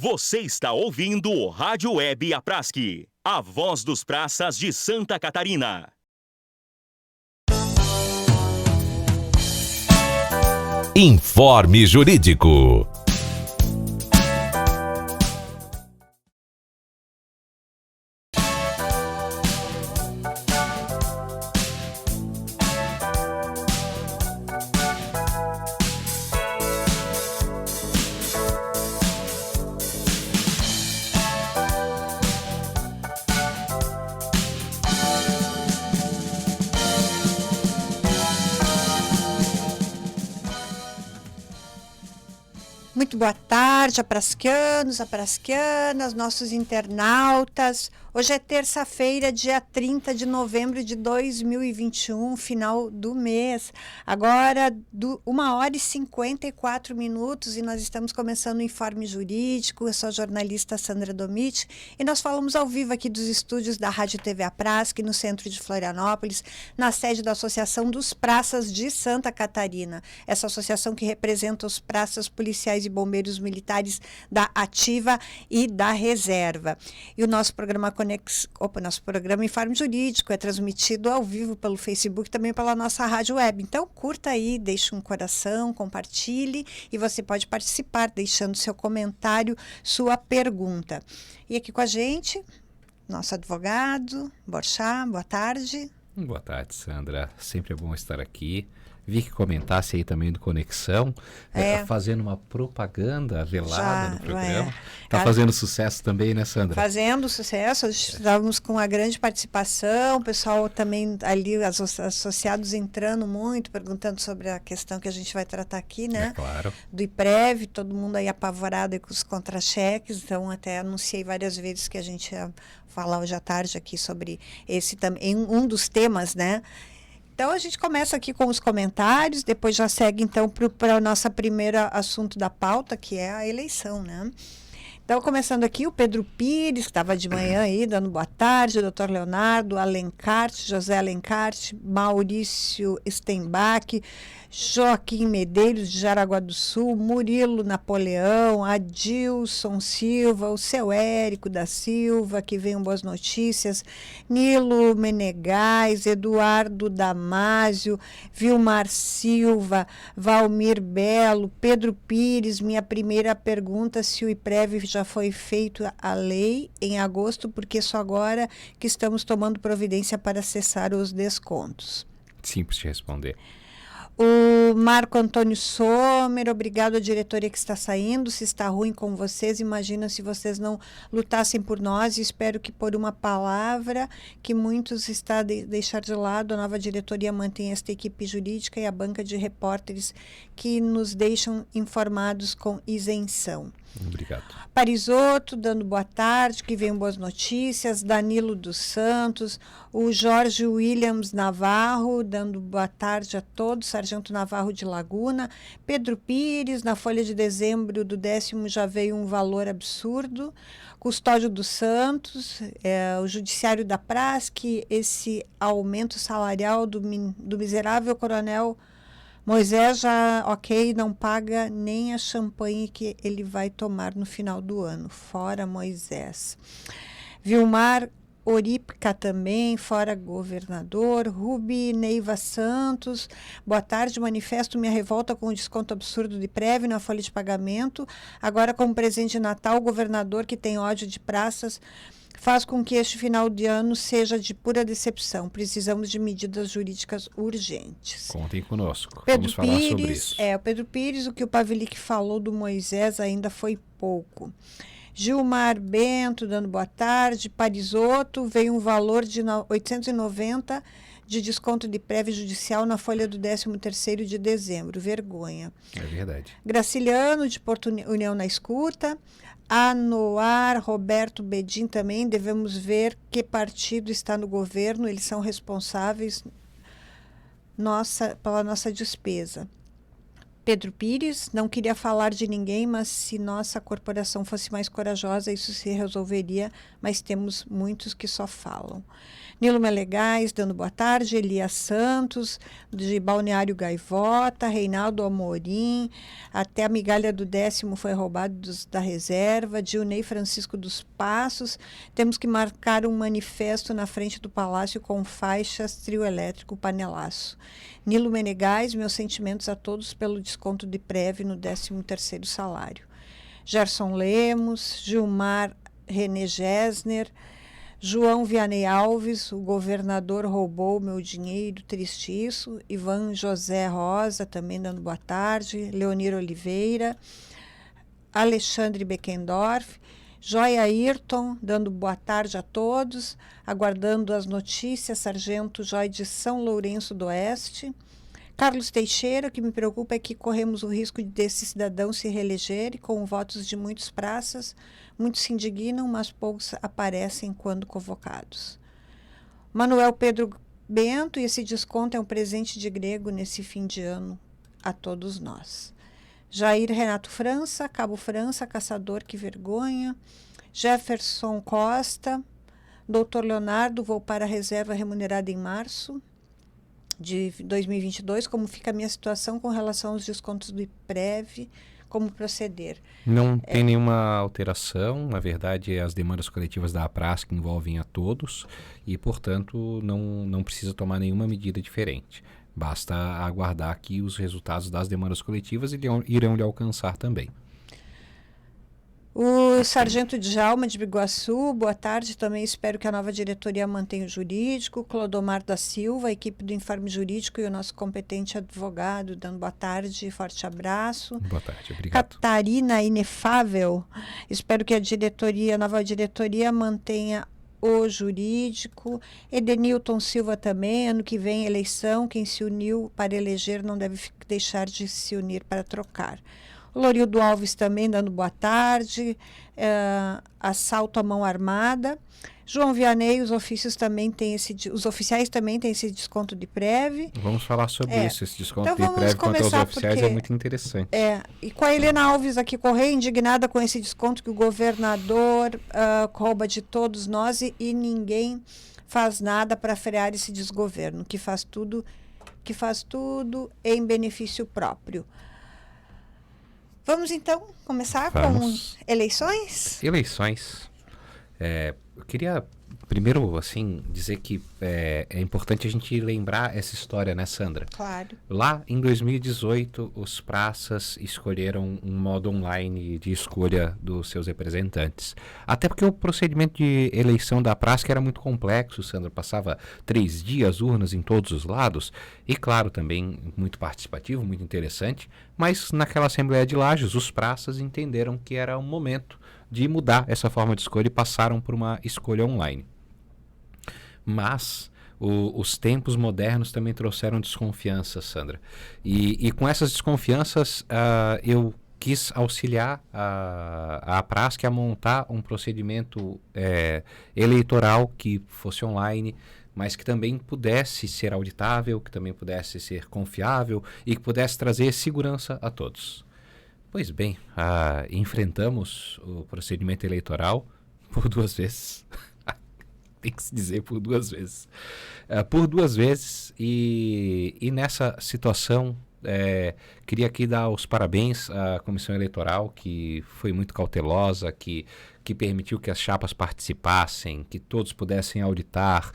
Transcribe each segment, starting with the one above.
Você está ouvindo o Rádio Web Apraski, a voz dos praças de Santa Catarina. Informe Jurídico. Muito boa tarde, aprasquianos, aprasquianas, nossos internautas. Hoje é terça-feira, dia 30 de novembro de 2021, final do mês. Agora, 1h54 e nós estamos começando o Informe Jurídico. Eu sou a jornalista Sandra Domit e nós falamos ao vivo aqui dos estúdios da Rádio TV Apraski, no centro de Florianópolis, na sede da Associação dos Praças de Santa Catarina. Essa associação que representa os praças policiais e bombeiros militares da Ativa e da Reserva. E o nosso programa nosso programa Informe Jurídico é transmitido ao vivo pelo Facebook e também pela nossa rádio web. Então, curta aí, deixe um coração, compartilhe e você pode participar deixando seu comentário, sua pergunta. E aqui com a gente, nosso advogado, Borchá, boa tarde. Boa tarde, Sandra. Sempre é bom estar aqui. Vi que comentasse aí também do Conexão, fazendo uma propaganda velada no programa. Está fazendo sucesso também, né, Sandra? Fazendo sucesso, estávamos com uma grande participação, o pessoal também ali, os associados entrando muito, perguntando sobre a questão que a gente vai tratar aqui, né? É claro. Do IPREV, todo mundo aí apavorado aí com os contra-cheques, então até anunciei várias vezes que a gente ia falar hoje à tarde aqui sobre esse também, um dos temas, né? Então, a gente começa aqui com os comentários, depois já segue, então, para o nosso primeiro assunto da pauta, que é a eleição, né? Então, começando aqui, o Pedro Pires, que estava de manhã aí, dando boa tarde, o doutor Leonardo, Alencarte, José Alencarte, Maurício Stenbach, Joaquim Medeiros, de Jaraguá do Sul, Murilo Napoleão, Adilson Silva, o seu Érico da Silva, que venham boas notícias, Nilo Menegais, Eduardo Damásio, Vilmar Silva, Valmir Belo, Pedro Pires. Minha primeira pergunta, se o IPREV já foi feito a lei em agosto, porque só agora que estamos tomando providência para cessar os descontos. Simples de responder. O Marco Antônio Sommer, obrigado à diretoria que está saindo. Se está ruim com vocês, imagina se vocês não lutassem por nós. Espero que por uma palavra que muitos está deixar de lado, a nova diretoria mantenha esta equipe jurídica e a banca de repórteres que nos deixam informados com isenção. Obrigado. Parisotto, dando boa tarde, que venham boas notícias. Danilo dos Santos, o Jorge Williams Navarro, dando boa tarde a todos. Sargento Navarro de Laguna. Pedro Pires, na folha de dezembro do 10º já veio um valor absurdo. Custódio dos Santos, o Judiciário da Apraski, esse aumento salarial do miserável coronel Moisés já, não paga nem a champanhe que ele vai tomar no final do ano. Fora Moisés. Vilmar Orípica também, fora governador. Rubi Neiva Santos, boa tarde, manifesto minha revolta com o desconto absurdo de IPREV na folha de pagamento. Agora, como presente de Natal, o governador que tem ódio de praças faz com que este final de ano seja de pura decepção. Precisamos de medidas jurídicas urgentes. Contem conosco. Pedro Vamos falar Pires, sobre isso. o Pedro Pires, o que o Pavlik falou do Moisés ainda foi pouco. Gilmar Bento, dando boa tarde. Parisotto, veio um valor de 890 de desconto de prévio judicial na folha do 13º de dezembro. Vergonha. É verdade. Graciliano, de Porto União na escuta. Anoar, Roberto Bedin também, devemos ver que partido está no governo, eles são responsáveis pela nossa despesa. Pedro Pires, não queria falar de ninguém, mas se nossa corporação fosse mais corajosa, isso se resolveria, mas temos muitos que só falam. Nilo Melegais, dando boa tarde, Elias Santos, de Balneário Gaivota, Reinaldo Amorim, até a migalha do 10º foi roubado da reserva, Dionei Francisco dos Passos, temos que marcar um manifesto na frente do Palácio com faixas, trio elétrico, panelaço. Nilo Menegas, meus sentimentos a todos pelo desconto de prévio no 13º salário. Gerson Lemos, Gilmar René Gessner, João Vianney Alves, o governador roubou meu dinheiro, triste isso. Ivan José Rosa, também dando boa tarde. Leonir Oliveira, Alexandre Beckendorf, Joia Ayrton, dando boa tarde a todos, aguardando as notícias, Sargento Joy de São Lourenço do Oeste. Carlos Teixeira, o que me preocupa é que corremos o risco desse cidadão se reeleger e com votos de muitos praças, muitos se indignam, mas poucos aparecem quando convocados. Manuel Pedro Bento, e esse desconto é um presente de grego nesse fim de ano a todos nós. Jair Renato França, Cabo França, Caçador, que vergonha. Jefferson Costa, Doutor Leonardo, vou para a reserva remunerada em março de 2022. Como fica a minha situação com relação aos descontos do IPREV? Como proceder? Não tem nenhuma alteração. Na verdade, as demandas coletivas da APRASC envolvem a todos e, portanto, não precisa tomar nenhuma medida diferente. Basta aguardar aqui os resultados das demandas coletivas e irão lhe alcançar também. O Sargento Djalma de Biguaçu, boa tarde. Também espero que a nova diretoria mantenha o jurídico. Clodomar da Silva, a equipe do Informe Jurídico e o nosso competente advogado, dando boa tarde, forte abraço. Boa tarde, obrigado. Catarina Inefável, espero que a nova diretoria mantenha o jurídico. Edenilton Silva também, ano que vem eleição, quem se uniu para eleger não deve deixar de se unir para trocar. O Lorildo Alves também dando boa tarde, assalto à mão armada. João Vianney, os oficiais também têm esse desconto de prévio. Vamos falar sobre isso, esse desconto então de prévio quanto aos oficiais é muito interessante. E com a Helena Alves aqui Correia, indignada com esse desconto que o governador rouba de todos nós e ninguém faz nada para frear esse desgoverno, que faz tudo em benefício próprio. Vamos então começar com eleições? Eleições. Eu queria primeiro assim dizer que é importante a gente lembrar essa história, né, Sandra? Claro. Lá em 2018, os praças escolheram um modo online de escolha dos seus representantes. Até porque o procedimento de eleição da praça era muito complexo, Sandra. Passava 3 dias, urnas em todos os lados. E, claro, também muito participativo, muito interessante. Mas naquela Assembleia de Lages, os praças entenderam que era um momento de mudar essa forma de escolha e passaram por uma escolha online. Mas os tempos modernos também trouxeram desconfianças, Sandra. E com essas desconfianças, eu quis auxiliar a APRASC a montar um procedimento eleitoral que fosse online, mas que também pudesse ser auditável, que também pudesse ser confiável e que pudesse trazer segurança a todos. Pois bem, enfrentamos o procedimento eleitoral por 2 vezes. Tem que se dizer por 2 vezes. Por 2 vezes e nessa situação queria aqui dar os parabéns à Comissão Eleitoral, que foi muito cautelosa, que permitiu que as chapas participassem, que todos pudessem auditar,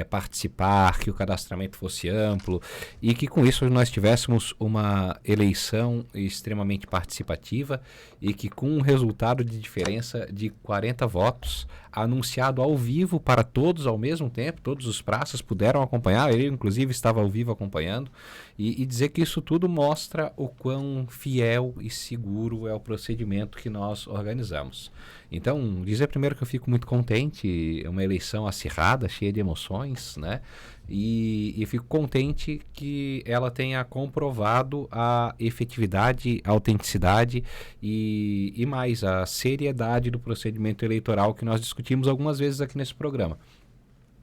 participar, que o cadastramento fosse amplo e que com isso nós tivéssemos uma eleição extremamente participativa e que com um resultado de diferença de 40 votos, anunciado ao vivo para todos ao mesmo tempo, todos os praças puderam acompanhar, ele inclusive estava ao vivo acompanhando, e dizer que isso tudo mostra o quão fiel e seguro é o procedimento que nós organizamos. Então, dizer primeiro que eu fico muito contente, é uma eleição acirrada, cheia de emoções, né? E fico contente que ela tenha comprovado a efetividade, a autenticidade e mais, a seriedade do procedimento eleitoral que nós discutimos algumas vezes aqui nesse programa.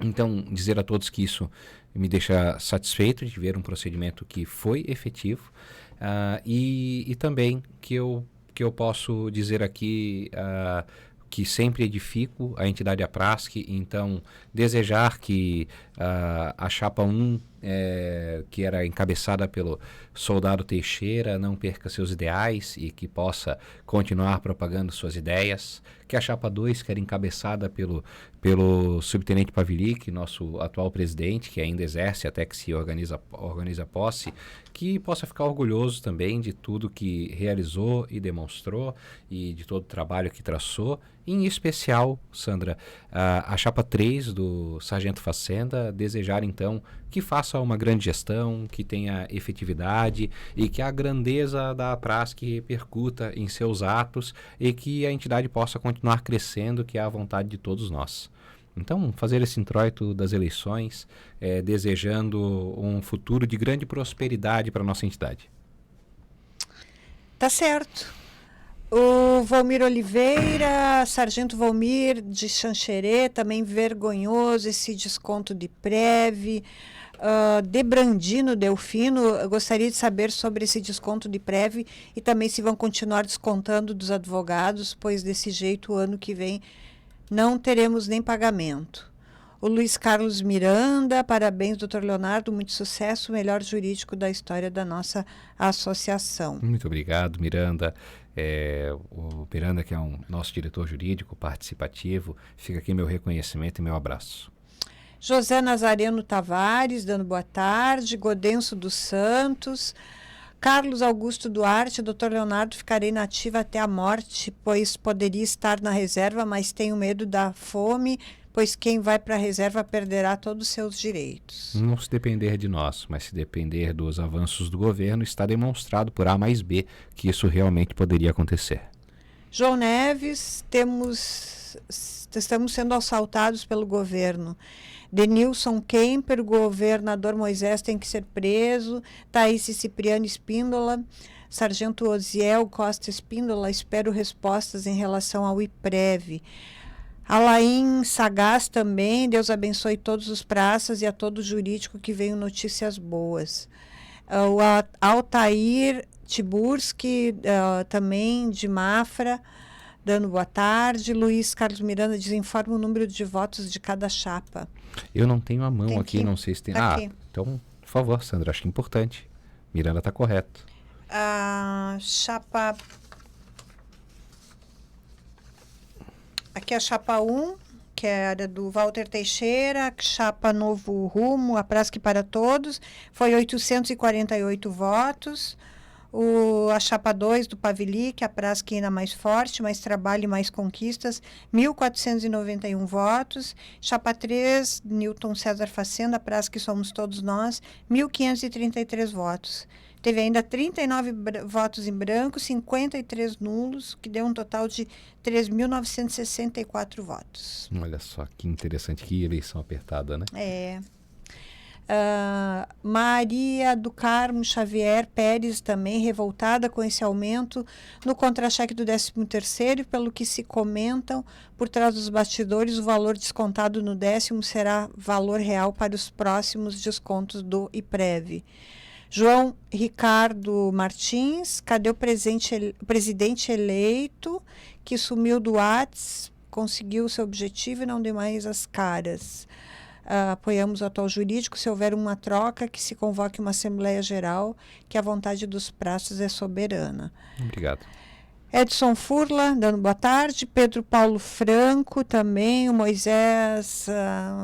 Então, dizer a todos que isso me deixa satisfeito de ver um procedimento que foi efetivo, E também que eu posso dizer aqui que sempre edifico a entidade APRASC, então desejar que a Chapa 1, que era encabeçada pelo soldado Teixeira, não perca seus ideais e que possa continuar propagando suas ideias, que a Chapa 2, que era encabeçada pelo subtenente Pavilic, nosso atual presidente, que ainda exerce até que se organiza a posse, que possa ficar orgulhoso também de tudo que realizou e demonstrou e de todo o trabalho que traçou. Em especial, Sandra, a Chapa 3 do Sargento Facenda, desejar então que faça uma grande gestão, que tenha efetividade e que a grandeza da APRASC repercuta em seus atos e que a entidade possa continuar crescendo, que é a vontade de todos nós. Então, fazer esse introito das eleições, desejando um futuro de grande prosperidade para a nossa entidade. Tá certo. O Valmir Oliveira, Sargento Valmir de Xanxerê, também vergonhoso esse desconto de prévio. Debrandino Delfino, eu gostaria de saber sobre esse desconto de prévio e também se vão continuar descontando dos advogados, pois desse jeito o ano que vem não teremos nem pagamento. O Luiz Carlos Miranda, parabéns, doutor Leonardo, muito sucesso, o melhor jurídico da história da nossa associação. Muito obrigado, Miranda. O Miranda, que é nosso diretor jurídico participativo, fica aqui meu reconhecimento e meu abraço. José Nazareno Tavares, dando boa tarde. Godenso dos Santos. Carlos Augusto Duarte, doutor Leonardo, ficarei nativa até a morte, pois poderia estar na reserva, mas tenho medo da fome, pois quem vai para a reserva perderá todos os seus direitos. Não se depender de nós, mas se depender dos avanços do governo, está demonstrado por A mais B que isso realmente poderia acontecer. João Neves, estamos sendo assaltados pelo governo. Denilson Kemper, o governador Moisés tem que ser preso. Thaís Cipriano Espíndola, Sargento Osiel Costa Espíndola, espero respostas em relação ao IPREV. Alain Sagaz também, Deus abençoe todos os praças e a todo jurídico que venham notícias boas. O Altair Tiburski, também de Mafra, dando boa tarde. Luiz Carlos Miranda diz, informa o número de votos de cada chapa. Eu não tenho a mão Tem aqui, aqui. não sei se tem. Tá aqui. Então, por favor, Sandra, acho que é importante. Miranda está correto. A chapa... Aqui é a chapa 1, que era do Walter Teixeira, chapa Novo Rumo, APRASC para Todos, foi 848 votos. A chapa 2 do Pavilic, APRASC ainda mais forte, mais trabalho e mais conquistas, 1.491 votos. Chapa 3, Newton César Facenda, APRASC Somos Todos Nós, 1.533 votos. Teve ainda 39 votos em branco, 53 nulos, que deu um total de 3.964 votos. Olha só, que interessante, que eleição apertada, né? Maria do Carmo Xavier Pérez também revoltada com esse aumento no contra-cheque do 13º, pelo que se comentam por trás dos bastidores, o valor descontado no 10º será valor real para os próximos descontos do IPREV. João Ricardo Martins, cadê o presidente eleito que sumiu do Whats, conseguiu o seu objetivo e não deu mais as caras? Apoiamos o atual jurídico, se houver uma troca, que se convoque uma Assembleia Geral, que a vontade dos praças é soberana. Obrigado. Edson Furla, dando boa tarde. Pedro Paulo Franco também. O Moisés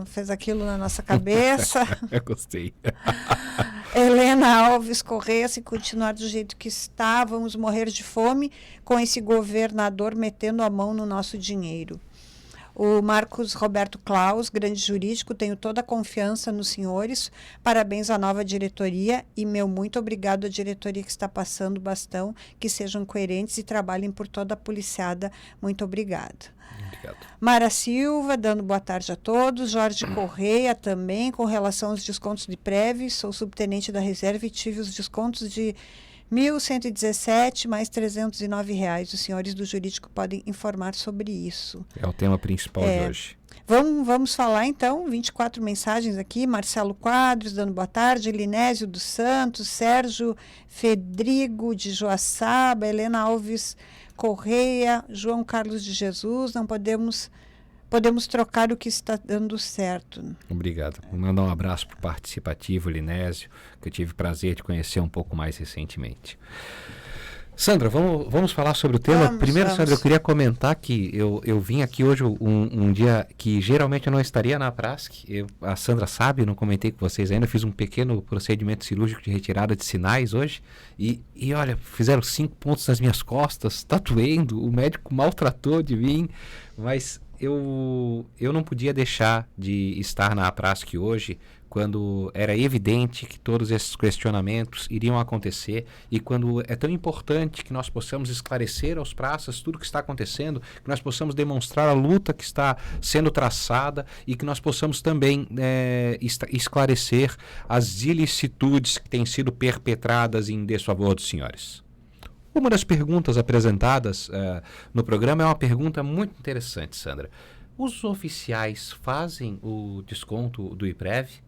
fez aquilo na nossa cabeça. Eu gostei. Helena Alves Correia, se continuar do jeito que está, vamos morrer de fome com esse governador metendo a mão no nosso dinheiro. O Marcos Roberto Claus, grande jurídico, tenho toda a confiança nos senhores. Parabéns à nova diretoria e meu muito obrigado à diretoria que está passando o bastão, que sejam coerentes e trabalhem por toda a policiada. Muito obrigada. Obrigado. Mara Silva, dando boa tarde a todos. Jorge Correia também, com relação aos descontos de prévio, sou subtenente da reserva e tive os descontos de R$ 1.117 mais R$ 309. Os senhores do jurídico podem informar sobre isso. É o tema principal de hoje. Vamos falar então, 24 mensagens aqui, Marcelo Quadros dando boa tarde, Linésio dos Santos, Sérgio Fedrigo de Joaçaba, Helena Alves Correia, João Carlos de Jesus, não podemos trocar o que está dando certo. Obrigado. Vou mandar um abraço para o participativo Linésio, que eu tive o prazer de conhecer um pouco mais recentemente. Sandra, vamos falar sobre o tema. Primeiro, Sandra, eu queria comentar que eu vim aqui hoje um dia que geralmente eu não estaria na Prasc. A Sandra sabe, não comentei com vocês ainda, eu fiz um pequeno procedimento cirúrgico de retirada de sinais hoje e olha, fizeram 5 pontos nas minhas costas, tá doendo, o médico maltratou de mim, mas eu não podia deixar de estar na Prasc hoje quando era evidente que todos esses questionamentos iriam acontecer e quando é tão importante que nós possamos esclarecer aos praças tudo o que está acontecendo, que nós possamos demonstrar a luta que está sendo traçada e que nós possamos também esclarecer as ilicitudes que têm sido perpetradas em desfavor dos senhores. Uma das perguntas apresentadas no programa é uma pergunta muito interessante, Sandra. Os oficiais fazem o desconto do IPREV?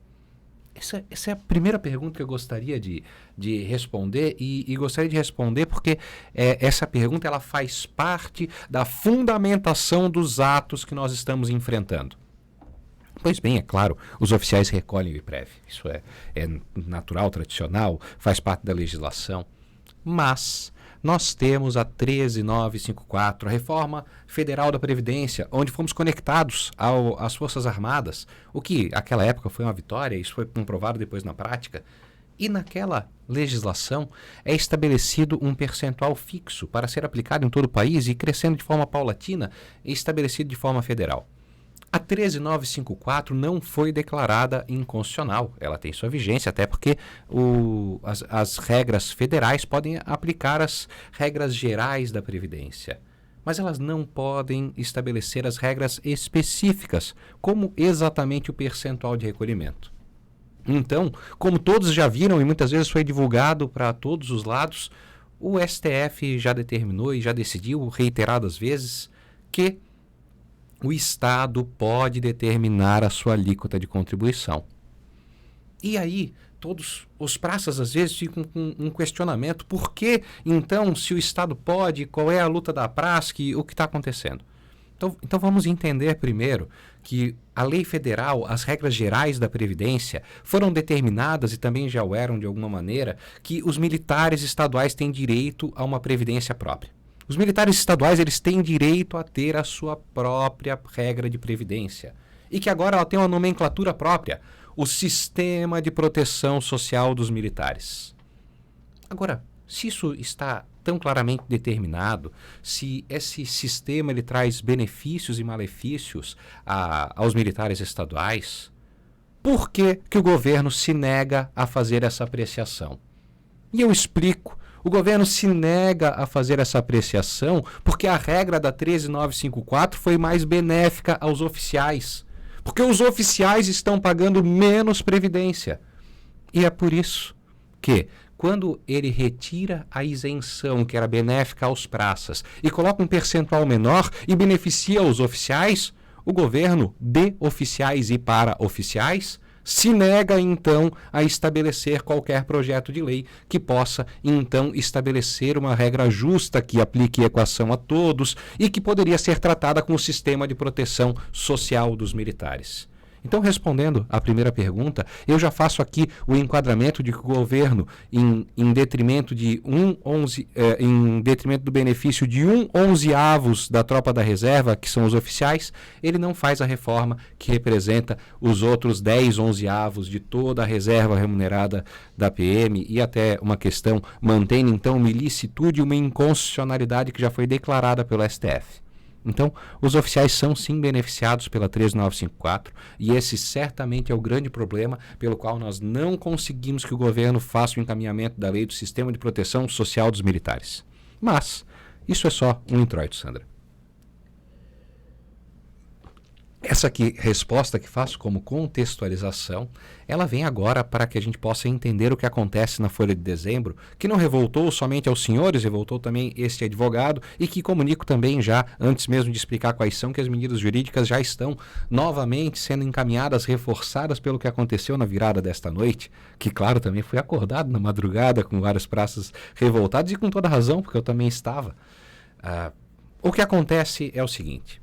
Essa é a primeira pergunta que eu gostaria de responder e gostaria de responder porque essa pergunta ela faz parte da fundamentação dos atos que nós estamos enfrentando. Pois bem, é claro, os oficiais recolhem o IPREV. Isso é natural, tradicional, faz parte da legislação. Mas nós temos a 13954, a reforma federal da Previdência, onde fomos conectados às Forças Armadas, o que naquela época foi uma vitória, isso foi comprovado depois na prática. E naquela legislação é estabelecido um percentual fixo para ser aplicado em todo o país e crescendo de forma paulatina e estabelecido de forma federal. A 13954 não foi declarada inconstitucional, ela tem sua vigência, até porque as regras federais podem aplicar as regras gerais da Previdência, mas elas não podem estabelecer as regras específicas, como exatamente o percentual de recolhimento. Então, como todos já viram e muitas vezes foi divulgado para todos os lados, o STF já determinou e já decidiu reiteradas vezes que o Estado pode determinar a sua alíquota de contribuição. E aí, todos os praças às vezes ficam com um questionamento. Por que, então, se o Estado pode, qual é a luta da Prasc, o que está acontecendo? Então vamos entender primeiro que a lei federal, as regras gerais da Previdência, foram determinadas e também já o eram de alguma maneira, que os militares estaduais têm direito a uma previdência própria. Os militares estaduais eles têm direito a ter a sua própria regra de previdência e que agora ela tem uma nomenclatura própria, o Sistema de Proteção Social dos Militares. Agora, se isso está tão claramente determinado, se esse sistema ele traz benefícios e malefícios aos militares estaduais, por que o governo se nega a fazer essa apreciação? E eu explico. O governo se nega a fazer essa apreciação porque a regra da 13954 foi mais benéfica aos oficiais. Porque os oficiais estão pagando menos previdência. E é por isso que, quando ele retira a isenção que era benéfica aos praças e coloca um percentual menor e beneficia os oficiais, o governo de oficiais e para oficiais se nega, então, a estabelecer qualquer projeto de lei que possa, então, estabelecer uma regra justa que aplique equação a todos e que poderia ser tratada com o sistema de proteção social dos militares. Então, respondendo à primeira pergunta, eu já faço aqui o enquadramento de que o governo, em detrimento do benefício de 1/11 da tropa da reserva, que são os oficiais, ele não faz a reforma que representa os outros 10/11 de toda a reserva remunerada da PM e até uma questão, mantém então uma ilicitude e uma inconstitucionalidade que já foi declarada pelo STF. Então, os oficiais são sim beneficiados pela 13954 e esse certamente é o grande problema pelo qual nós não conseguimos que o governo faça o encaminhamento da lei do Sistema de Proteção Social dos Militares. Mas, isso é só um introito, Sandra. Essa resposta que faço como contextualização, ela vem agora para que a gente possa entender o que acontece na Folha de Dezembro, que não revoltou somente aos senhores, revoltou também este advogado, e que comunico também já, antes mesmo de explicar quais são, que as medidas jurídicas já estão novamente sendo encaminhadas, reforçadas pelo que aconteceu na virada desta noite, que claro, também fui acordado na madrugada com várias praças revoltadas, e com toda razão, porque eu também estava. O que acontece é o seguinte: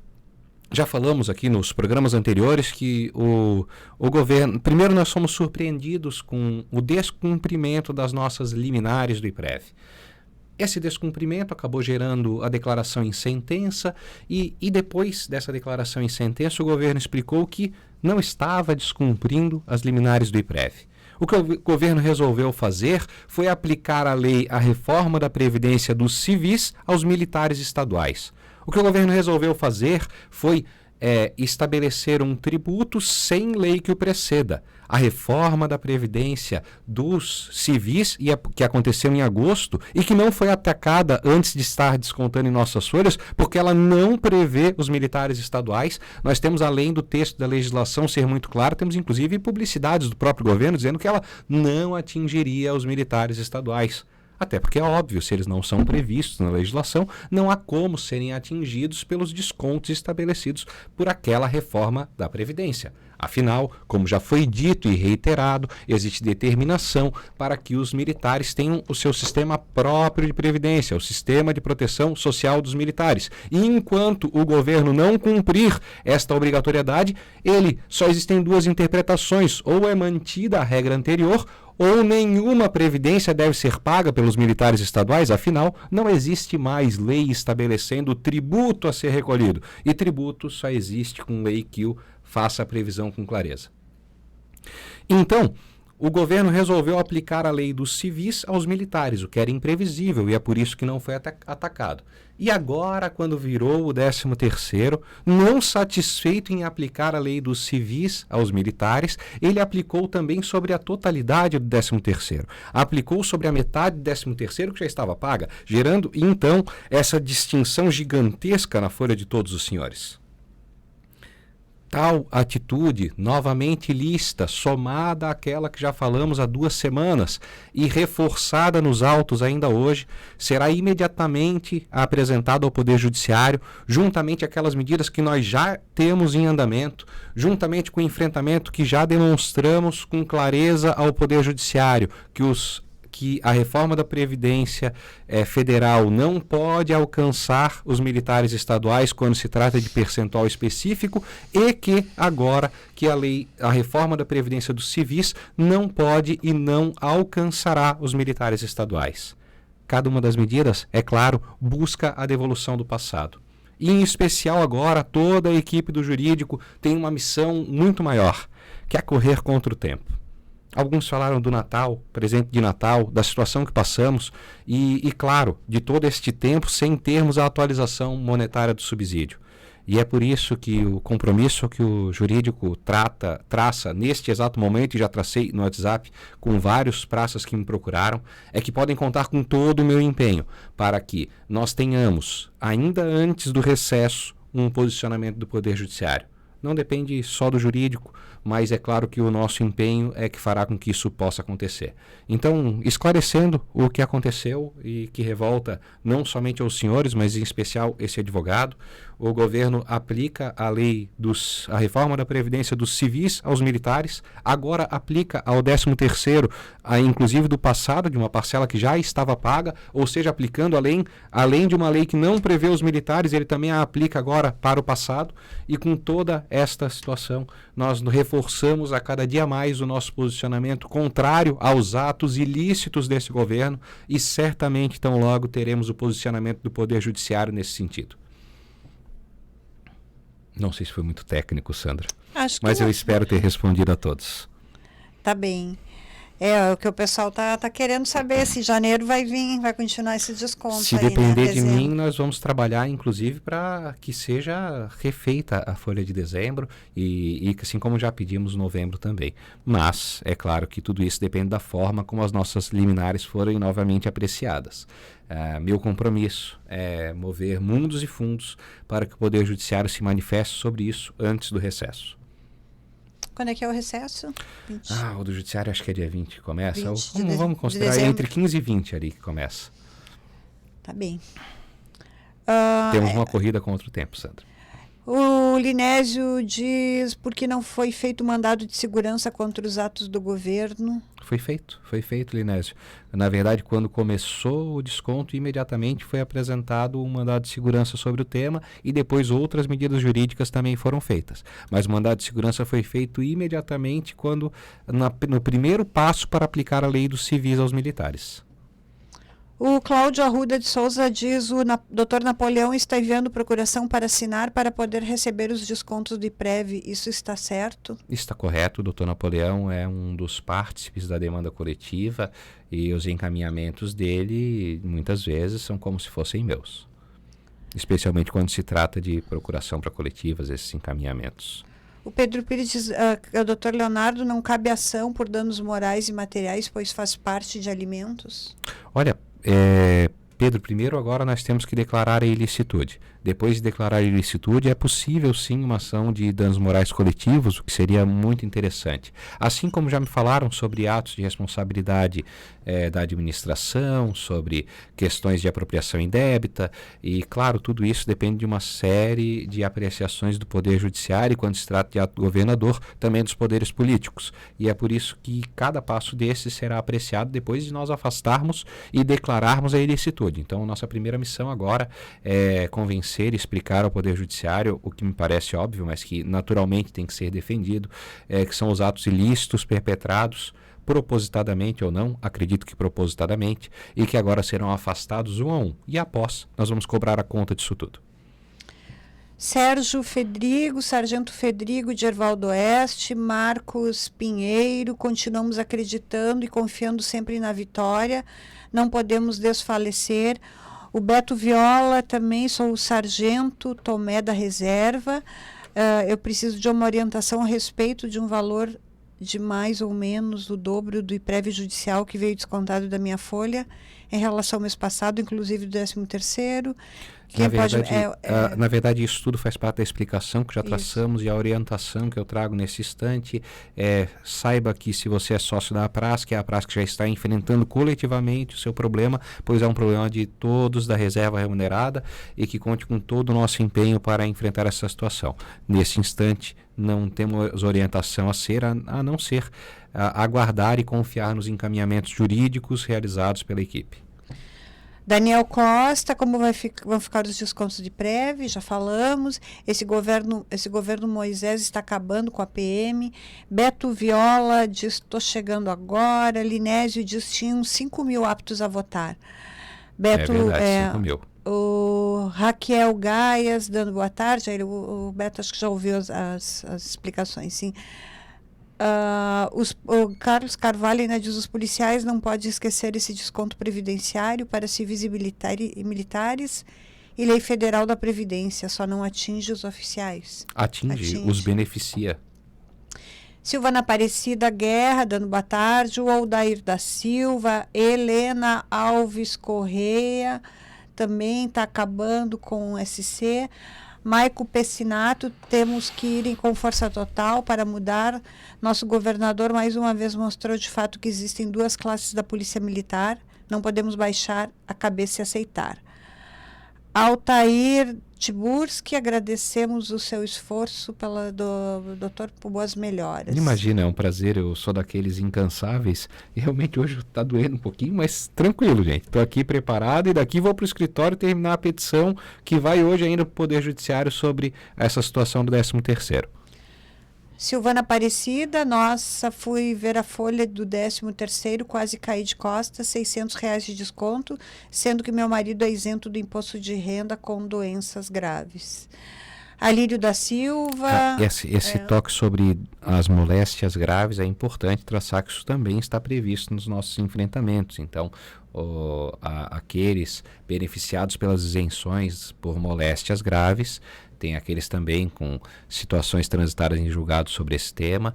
já falamos aqui nos programas anteriores que o governo... Primeiro, nós somos surpreendidos com o descumprimento das nossas liminares do IPREV. Esse descumprimento acabou gerando a declaração em sentença e depois dessa declaração em sentença, o governo explicou que não estava descumprindo as liminares do IPREV. O que o governo resolveu fazer foi aplicar a lei, a reforma da Previdência dos civis aos militares estaduais. O que o governo resolveu fazer foi estabelecer um tributo sem lei que o preceda. A reforma da Previdência dos civis, que aconteceu em agosto e que não foi atacada antes de estar descontando em nossas folhas, porque ela não prevê os militares estaduais. Nós temos, além do texto da legislação ser muito claro, temos inclusive publicidades do próprio governo dizendo que ela não atingiria os militares estaduais. Até porque é óbvio, se eles não são previstos na legislação, não há como serem atingidos pelos descontos estabelecidos por aquela reforma da Previdência. Afinal, como já foi dito e reiterado, existe determinação para que os militares tenham o seu sistema próprio de previdência, o sistema de proteção social dos militares. E enquanto o governo não cumprir esta obrigatoriedade, só existem duas interpretações: ou é mantida a regra anterior, ou nenhuma previdência deve ser paga pelos militares estaduais. Afinal, não existe mais lei estabelecendo o tributo a ser recolhido. E tributo só existe com lei que o faça a previsão com clareza. Então, o governo resolveu aplicar a lei dos civis aos militares, o que era imprevisível, e é por isso que não foi atacado. E agora, quando virou o 13º, não satisfeito em aplicar a lei dos civis aos militares, ele aplicou também sobre a totalidade do 13º. Aplicou sobre a metade do 13º que já estava paga, gerando, então, essa distinção gigantesca na folha de todos os senhores. Tal atitude, novamente ilícita, somada àquela que já falamos há 2 semanas e reforçada nos autos ainda hoje, será imediatamente apresentada ao Poder Judiciário, juntamente àquelas medidas que nós já temos em andamento, juntamente com o enfrentamento que já demonstramos com clareza ao Poder Judiciário, que a reforma da Previdência Federal não pode alcançar os militares estaduais quando se trata de percentual específico, e que agora que a reforma da Previdência dos civis não pode e não alcançará os militares estaduais. Cada uma das medidas, é claro, busca a devolução do passado. E, em especial agora, toda a equipe do jurídico tem uma missão muito maior, que é correr contra o tempo. Alguns falaram do Natal, presente de Natal, da situação que passamos e, claro, de todo este tempo sem termos a atualização monetária do subsídio. E é por isso que o compromisso que o jurídico traça neste exato momento, e já tracei no WhatsApp com vários praças que me procuraram, é que podem contar com todo o meu empenho para que nós tenhamos, ainda antes do recesso, um posicionamento do Poder Judiciário. Não depende só do jurídico, mas é claro que o nosso empenho é que fará com que isso possa acontecer. Então, esclarecendo o que aconteceu e que revolta não somente aos senhores, mas em especial esse advogado, o governo aplica a reforma da Previdência dos civis aos militares, agora aplica ao 13º, inclusive do passado, de uma parcela que já estava paga, ou seja, aplicando além de uma lei que não prevê os militares, ele também a aplica agora para o passado, e com toda esta situação, nós reforçamos a cada dia mais o nosso posicionamento contrário aos atos ilícitos desse governo, e certamente tão logo teremos o posicionamento do Poder Judiciário nesse sentido. Não sei se foi muito técnico, Sandra, Acho que mas não. eu espero ter respondido a todos. Tá bem. É o que o pessoal tá querendo saber, se janeiro vai vir, vai continuar esse desconto Se aí, depender né? de mim, nós vamos trabalhar, inclusive, para que seja refeita a folha de dezembro e assim como já pedimos novembro também. Mas é claro que tudo isso depende da forma como as nossas liminares forem novamente apreciadas. Meu compromisso é mover mundos e fundos para que o Poder Judiciário se manifeste sobre isso antes do recesso. Quando é que é o recesso? 20. O do Judiciário acho que é dia 20 que começa. 20 de Vamos considerar dezembro. entre 15 e 20 ali que começa. Tá bem. Temos uma corrida contra o tempo, Sandra. O Linésio diz por que não foi feito mandado de segurança contra os atos do governo. Foi feito, Linésio. Na verdade, quando começou o desconto, imediatamente foi apresentado um mandado de segurança sobre o tema e depois outras medidas jurídicas também foram feitas. Mas o mandado de segurança foi feito imediatamente no primeiro passo para aplicar a lei dos civis aos militares. O Cláudio Arruda de Souza diz o Dr. Napoleão está enviando procuração para assinar para poder receber os descontos do IPREV. Isso está certo? Está correto. O Dr. Napoleão é um dos partícipes da demanda coletiva e os encaminhamentos dele, muitas vezes, são como se fossem meus. Especialmente quando se trata de procuração para coletivas, esses encaminhamentos. O Pedro Pires diz que o Dr. Leonardo não cabe ação por danos morais e materiais, pois faz parte de alimentos. Olha, Pedro, primeiro agora nós temos que declarar a ilicitude. Depois de declarar a ilicitude, é possível sim uma ação de danos morais coletivos, o que seria muito interessante. Assim como já me falaram sobre atos de responsabilidade da administração, sobre questões de apropriação indébita, e claro, tudo isso depende de uma série de apreciações do Poder Judiciário, e quando se trata de ato do governador, também dos poderes políticos. E é por isso que cada passo desses será apreciado depois de nós afastarmos e declararmos a ilicitude. Então, nossa primeira missão agora é convencer e explicar ao Poder Judiciário, o que me parece óbvio, mas que naturalmente tem que ser defendido, que são os atos ilícitos perpetrados propositadamente ou não, acredito que propositadamente, e que agora serão afastados um a um. E após, nós vamos cobrar a conta disso tudo. Sargento Fedrigo de Ervaldo Oeste, Marcos Pinheiro, continuamos acreditando e confiando sempre na vitória, não podemos desfalecer. O Beto Viola, também sou o Sargento Tomé da Reserva, eu preciso de uma orientação a respeito de um valor de mais ou menos o dobro do IPREV judicial que veio descontado da minha folha em relação ao mês passado, inclusive do 13º. Na verdade, isso tudo faz parte da explicação que já traçamos e a orientação que eu trago nesse instante. Saiba que se você é sócio da APRASC, a APRASC já está enfrentando coletivamente o seu problema, pois é um problema de todos da reserva remunerada e que conte com todo o nosso empenho para enfrentar essa situação. Nesse instante, não temos orientação a não ser aguardar e confiar nos encaminhamentos jurídicos realizados pela equipe. Daniel Costa, como vão ficar os descontos de IPREV? Já falamos. Esse governo Moisés está acabando com a PM. Beto Viola diz, estou chegando agora. Linésio diz, tinham 5 mil aptos a votar. Beto, é verdade, 5 mil. O Raquel Gaias, dando boa tarde. O Beto acho que já ouviu as explicações, sim. O Carlos Carvalho ainda diz, os policiais não podem esquecer esse desconto previdenciário para civis e militares e lei federal da Previdência, só não atinge os oficiais. Atinge. Os beneficia. Silvana Aparecida Guerra, dando boa tarde. O Aldair da Silva, Helena Alves Correia, também está acabando com o SC. Maico Pessinato, temos que ir com força total para mudar. Nosso governador mais uma vez mostrou de fato que existem duas classes da polícia militar. Não podemos baixar a cabeça e aceitar. Altair Tiburski, agradecemos o seu esforço do doutor por boas melhoras. Imagina, é um prazer, eu sou daqueles incansáveis e realmente hoje está doendo um pouquinho, mas tranquilo, gente. Estou aqui preparado e daqui vou para o escritório terminar a petição que vai hoje ainda para o Poder Judiciário sobre essa situação do 13º. Silvana Aparecida, nossa, fui ver a folha do 13º, quase caí de costas, R$600 de desconto, sendo que meu marido é isento do imposto de renda com doenças graves. Alírio da Silva. Esse toque sobre as moléstias graves é importante traçar que isso também está previsto nos nossos enfrentamentos. Então, aqueles beneficiados pelas isenções por moléstias graves, tem aqueles também com situações transitadas em julgado sobre esse tema.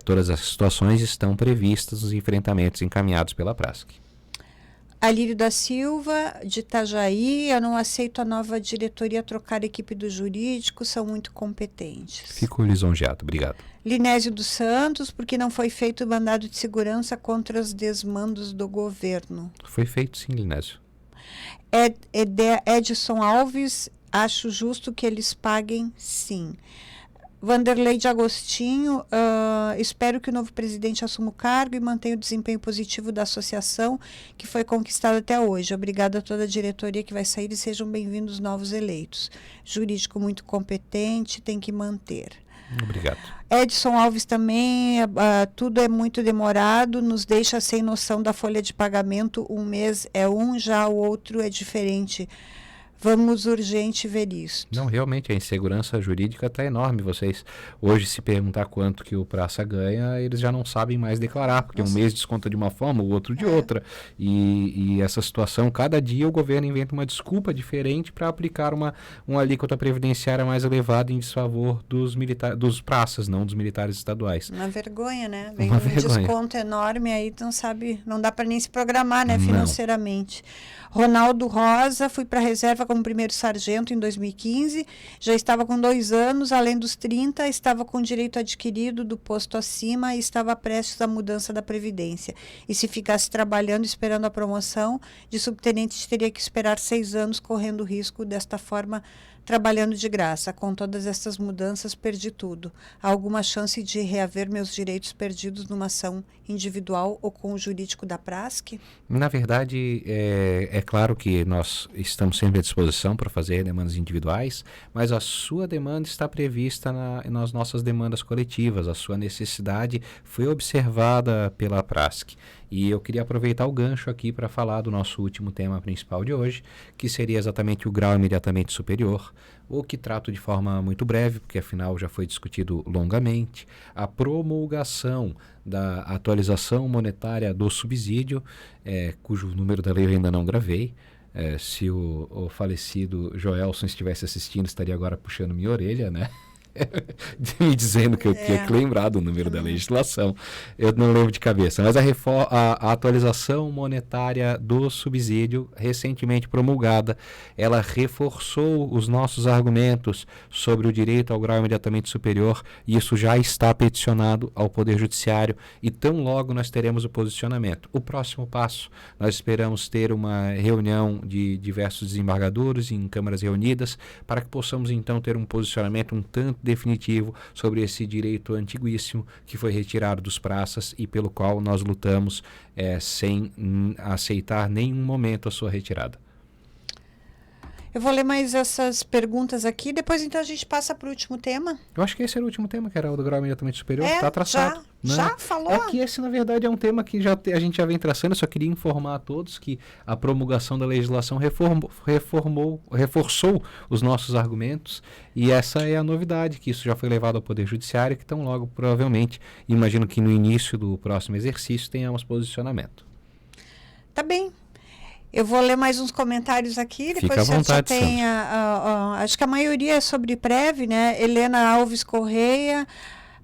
Todas as situações estão previstas nos enfrentamentos encaminhados pela Prasc. Alírio da Silva, de Itajaí, eu não aceito a nova diretoria trocar a equipe do jurídico, são muito competentes. Fico lisonjeado, obrigado. Linésio dos Santos, porque não foi feito mandado de segurança contra os desmandos do governo. Foi feito sim, Linésio. Edson Alves, acho justo que eles paguem sim. Vanderlei de Agostinho, espero que o novo presidente assuma o cargo e mantenha o desempenho positivo da associação que foi conquistada até hoje. Obrigada a toda a diretoria que vai sair e sejam bem-vindos novos eleitos. Jurídico muito competente, tem que manter. Obrigado. Edson Alves também, tudo é muito demorado, nos deixa sem noção da folha de pagamento, um mês é já o outro é diferente. Vamos urgente ver isso. Não, realmente a insegurança jurídica está enorme. Vocês hoje se perguntar quanto que o praça ganha, eles já não sabem mais declarar, porque um mês desconta de uma forma, o outro de outra. E essa situação, cada dia o governo inventa uma desculpa diferente para aplicar uma alíquota previdenciária mais elevada em desfavor dos praças, não dos militares estaduais. Uma vergonha, né? Vem Uma um vergonha. desconto enorme, aí não dá para nem se programar, né, Não. financeiramente. Ronaldo Rosa, fui para a reserva como primeiro sargento em 2015, já estava com 2 anos, além dos 30, estava com direito adquirido do posto acima e estava prestes à mudança da Previdência. E se ficasse trabalhando, esperando a promoção de subtenente, teria que esperar 6 anos, correndo risco desta forma, trabalhando de graça. Com todas essas mudanças, perdi tudo. Há alguma chance de reaver meus direitos perdidos numa ação individual ou com o jurídico da Prasc? Na verdade, é claro que nós estamos sempre à disposição para fazer demandas individuais, mas a sua demanda está prevista nas nossas demandas coletivas. A sua necessidade foi observada pela Prasc. E eu queria aproveitar o gancho aqui para falar do nosso último tema principal de hoje, que seria exatamente o grau imediatamente superior, o que trato de forma muito breve, porque afinal já foi discutido longamente, a promulgação da atualização monetária do subsídio, cujo número da lei eu ainda não gravei. Se o falecido Joelson estivesse assistindo, estaria agora puxando minha orelha, né? Me dizendo que eu tinha que lembrar do número da legislação. Eu não lembro de cabeça, mas a atualização monetária do subsídio, recentemente promulgada, ela reforçou os nossos argumentos sobre o direito ao grau imediatamente superior, e isso já está peticionado ao Poder Judiciário, e tão logo nós teremos o posicionamento. O próximo passo, nós esperamos ter uma reunião de diversos desembargadores em câmaras reunidas, para que possamos então ter um posicionamento um tanto definitivo sobre esse direito antiguíssimo que foi retirado dos praças e pelo qual nós lutamos sem aceitar nenhum momento a sua retirada. Eu vou ler mais essas perguntas aqui, depois então a gente passa para o último tema. Eu acho que esse era o último tema, que era o do grau imediatamente superior, está traçado. Já falou? É que esse, na verdade, é um tema que a gente já vem traçando. Eu só queria informar a todos que a promulgação da legislação reforçou os nossos argumentos, e essa é a novidade, que isso já foi levado ao Poder Judiciário, que tão logo, provavelmente, imagino que no início do próximo exercício tenhamos posicionamento. Tá bem. Eu vou ler mais uns comentários aqui, depois Fica à vontade, já tem acho que a maioria é sobre Prev, né? Helena Alves Correia.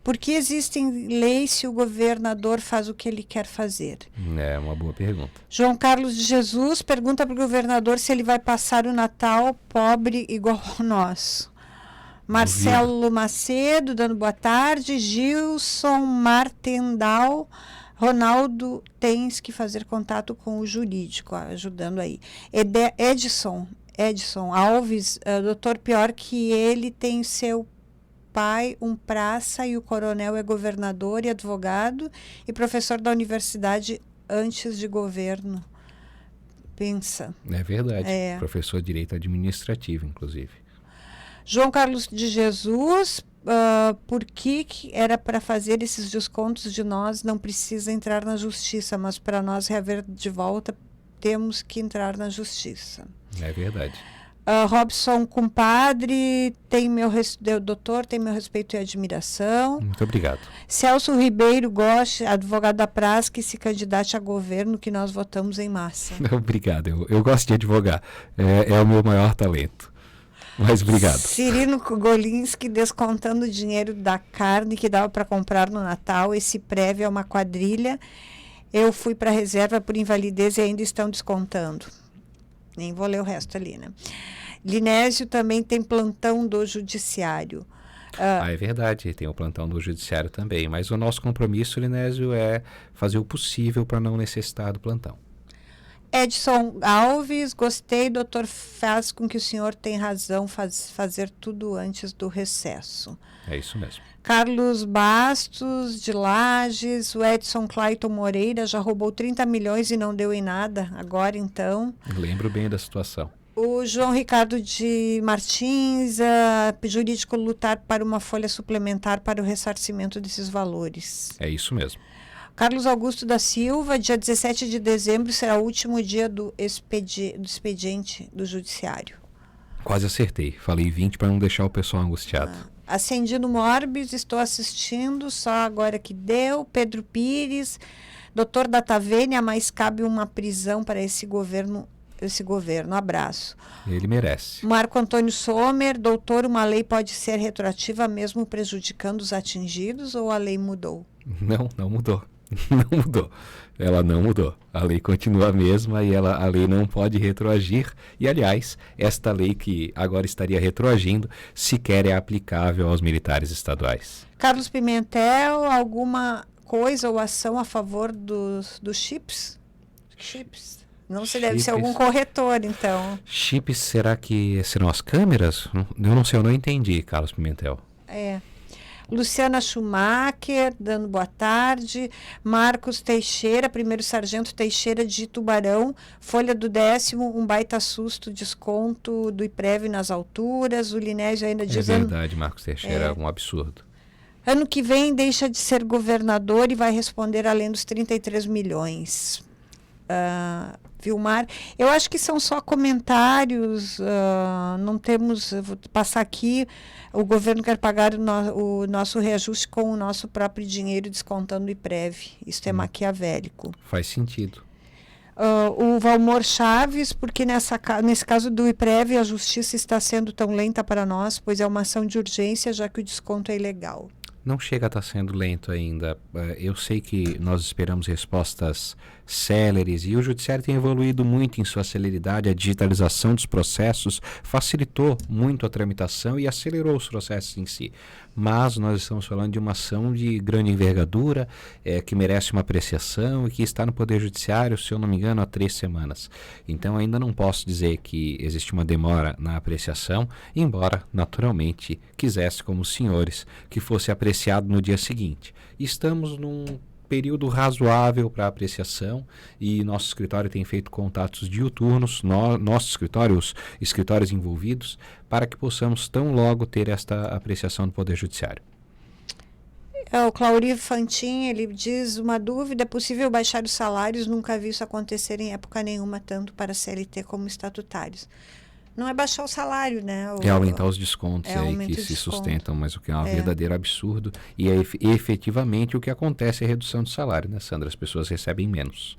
Por que existem leis se o governador faz o que ele quer fazer? É uma boa pergunta. João Carlos de Jesus pergunta para o governador se ele vai passar o Natal pobre igual ao nosso. Marcelo Macedo dando boa tarde. Gilson Martendal. Ronaldo, tens que fazer contato com o jurídico, ajudando aí. Edson Alves, doutor, pior que ele tem seu pai, um praça, e o coronel é governador e advogado e professor da universidade antes de governo. Pensa. É verdade. Professor de Direito Administrativo, inclusive. João Carlos de Jesus, por que era para fazer esses descontos de nós não precisa entrar na justiça, mas para nós reaver de volta temos que entrar na justiça. É verdade. Robson, compadre, doutor, tem meu respeito e admiração. Muito obrigado. Celso Ribeiro Gosch, advogado da Pras, que se candidate a governo, que nós votamos em massa. Obrigado. Eu gosto de advogar. É o meu maior talento. Mas obrigado. Cirino Golinski, descontando o dinheiro da carne que dava para comprar no Natal. Esse prévio é uma quadrilha. Eu fui para a reserva por invalidez e ainda estão descontando. Nem vou ler o resto ali, né? Linésio também tem plantão do judiciário. É verdade, tem o plantão do judiciário também. Mas o nosso compromisso, Linésio, é fazer o possível para não necessitar do plantão. Edson Alves, gostei, doutor, faz com que o senhor tenha razão, fazer tudo antes do recesso. É isso mesmo. Carlos Bastos, de Lages, o Edson Clayton Moreira já roubou 30 milhões e não deu em nada, agora então. Lembro bem da situação. O João Ricardo de Martins, jurídico lutar para uma folha suplementar para o ressarcimento desses valores. É isso mesmo. Carlos Augusto da Silva, dia 17 de dezembro será o último dia do expediente do judiciário. Quase acertei. Falei 20 para não deixar o pessoal angustiado. Ascendido Morbis, estou assistindo, só agora que deu. Pedro Pires, doutor Datavênia, mas cabe uma prisão para esse governo. Abraço. Ele merece. Marco Antônio Sommer, doutor, uma lei pode ser retroativa mesmo prejudicando os atingidos ou a lei mudou? Não mudou. Não mudou. Ela não mudou. A lei continua a mesma e a lei não pode retroagir. E, aliás, esta lei que agora estaria retroagindo sequer é aplicável aos militares estaduais. Carlos Pimentel, alguma coisa ou ação a favor dos chips? Chips. Não se deve ser algum corretor, então. Chips, será que serão as câmeras? Eu não sei, eu não entendi, Carlos Pimentel. Luciana Schumacher, dando boa tarde. Marcos Teixeira, primeiro sargento Teixeira de Tubarão. Folha do 10º, um baita susto, desconto do IPREV nas alturas. O Linésio ainda diz... É verdade, Marcos Teixeira, é um absurdo. Ano que vem deixa de ser governador e vai responder além dos 33 milhões. Vilmar, eu acho que são só comentários, não temos, vou passar aqui, o governo quer pagar o nosso reajuste com o nosso próprio dinheiro, descontando o IPREV, isso é maquiavélico. Faz sentido. O Valmor Chaves, porque nesse caso do IPREV a justiça está sendo tão lenta para nós, pois é uma ação de urgência, já que o desconto é ilegal. Não chega a estar sendo lento ainda. Eu sei que nós esperamos respostas céleres e o judiciário tem evoluído muito em sua celeridade. A digitalização dos processos facilitou muito a tramitação e acelerou os processos em si. Mas nós estamos falando de uma ação de grande envergadura, que merece uma apreciação e que está no Poder Judiciário, se eu não me engano, há 3 semanas. Então ainda não posso dizer que existe uma demora na apreciação, embora naturalmente quisesse, como os senhores, que fosse apreciado no dia seguinte. Estamos num período razoável para apreciação e nosso escritório tem feito contatos diuturnos, nosso escritório, os escritórios envolvidos, para que possamos tão logo ter esta apreciação do Poder Judiciário. O Claudio Fantin, ele diz, uma dúvida, é possível baixar os salários? Nunca vi isso acontecer em época nenhuma, tanto para CLT como estatutários. Não é baixar o salário, né? É aumentar os descontos aí que se sustentam, mas o que é um verdadeiro absurdo. E efetivamente o que acontece é a redução do salário, né, Sandra? As pessoas recebem menos.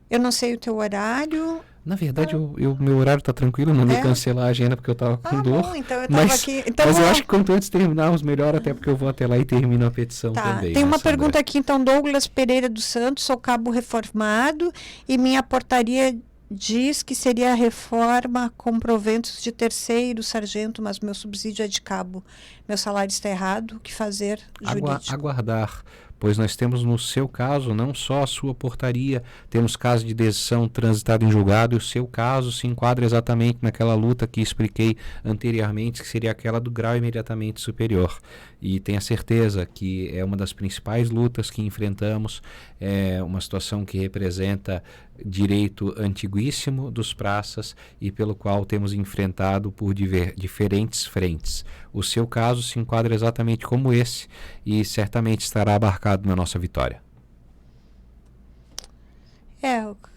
Eu não sei o teu horário. Na verdade, meu horário está tranquilo, não me cancelar a agenda porque eu estava com dor. Bom, então eu estava aqui. Então, mas eu acho que quanto antes terminarmos, melhor, até porque eu vou até lá e termino a petição também. Tem uma Sandra? pergunta aqui, então, Douglas Pereira dos Santos, sou cabo reformado e minha portaria diz que seria a reforma com proventos de terceiro sargento, mas meu subsídio é de cabo. Meu salário está errado, o que fazer jurídico? Aguardar, pois nós temos no seu caso não só a sua portaria, temos caso de decisão transitada em julgado e o seu caso se enquadra exatamente naquela luta que expliquei anteriormente, que seria aquela do grau imediatamente superior. E tenha certeza que é uma das principais lutas que enfrentamos, é uma situação que representa direito antiguíssimo dos praças e pelo qual temos enfrentado por diferentes frentes. O seu caso se enquadra exatamente como esse e certamente estará abarcado na nossa vitória.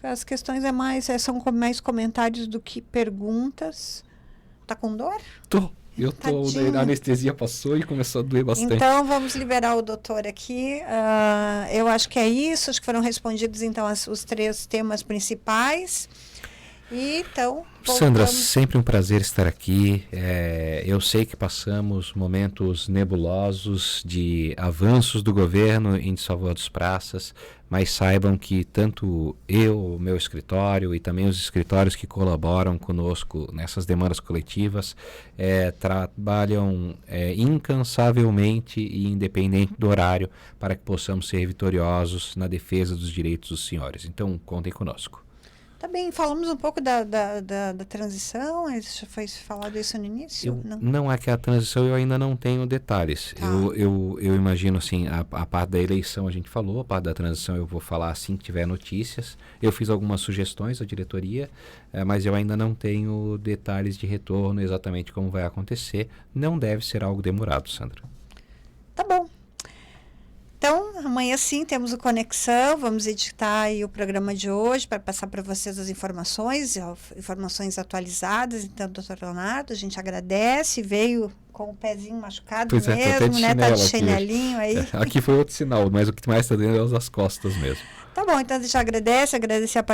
As questões são mais comentários do que perguntas. Tá com dor? Eu tô, Tadinho. a anestesia passou e começou a doer bastante. Então, vamos liberar o doutor aqui. Eu acho que é isso. Acho que foram respondidos, então, os 3 temas principais. E, então, Sandra, voltamos. sempre um prazer estar aqui. Eu sei que passamos momentos nebulosos de avanços do governo em desfavor dos praças, mas saibam que tanto eu, o meu escritório e também os escritórios que colaboram conosco nessas demandas coletivas trabalham incansavelmente e independente do horário para que possamos ser vitoriosos na defesa dos direitos dos senhores. Então, contem conosco. Tá bem, falamos um pouco da transição, já foi falado isso no início? Não é que a transição eu ainda não tenho detalhes. Tá. Eu imagino assim, a parte da eleição a gente falou, a parte da transição eu vou falar assim que tiver notícias. Eu fiz algumas sugestões à diretoria, mas eu ainda não tenho detalhes de retorno exatamente como vai acontecer. Não deve ser algo demorado, Sandra. Tá bom. Então, amanhã sim temos o Conexão, vamos editar aí o programa de hoje para passar para vocês as informações atualizadas. Então, doutor Leonardo, a gente agradece, veio com o pezinho machucado Pois é, tô até mesmo, de né? Tá de chinelo aqui. chinelinho aí. Aqui foi outro sinal, mas o que mais está dentro é os das costas mesmo. Tá bom, então a gente agradece a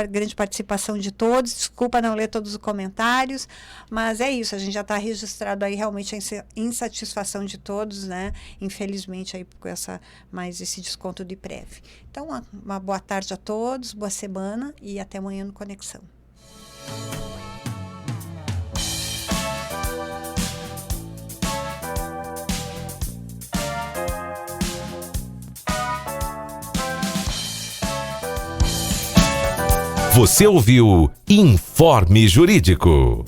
grande participação de todos. Desculpa não ler todos os comentários, mas é isso, a gente já está registrado aí realmente a insatisfação de todos, né? Infelizmente aí com mais esse desconto de prévio. Então, uma boa tarde a todos, boa semana e até amanhã no Conexão. Você ouviu Informe Jurídico.